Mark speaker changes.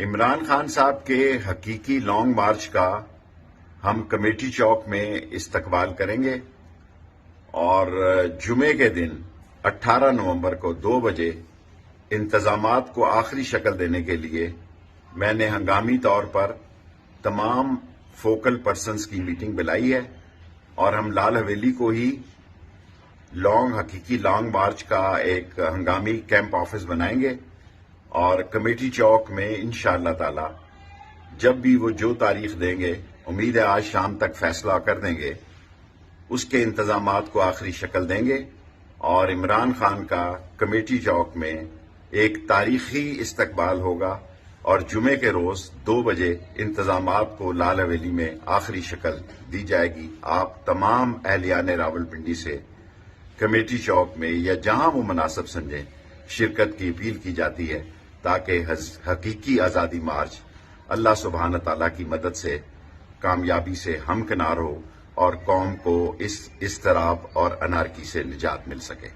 Speaker 1: عمران خان صاحب کے حقیقی لانگ مارچ کا ہم کمیٹی چوک میں استقبال کریں گے اور جمعے کے دن 18 نومبر کو 2 بجے انتظامات کو آخری شکل دینے کے لیے میں نے ہنگامی طور پر تمام فوکل پرسنز کی میٹنگ بلائی ہے اور ہم لال حویلی کو ہی حقیقی لانگ مارچ کا ایک ہنگامی کیمپ آفس بنائیں گے اور کمیٹی چوک میں انشاءاللہ تعالی جب بھی وہ جو تاریخ دیں گے، امید ہے آج شام تک فیصلہ کر دیں گے، اس کے انتظامات کو آخری شکل دیں گے اور عمران خان کا کمیٹی چوک میں ایک تاریخی استقبال ہوگا اور جمعے کے روز 2 بجے انتظامات کو لال حویلی میں آخری شکل دی جائے گی۔ آپ تمام اہلیان راولپنڈی سے کمیٹی چوک میں یا جہاں وہ مناسب سمجھیں شرکت کی اپیل کی جاتی ہے تاکہ حقیقی آزادی مارچ اللہ سبحانہ تعالیٰ کی مدد سے کامیابی سے ہمکنار ہو اور قوم کو اس اضطراب اور انارکی سے نجات مل سکے۔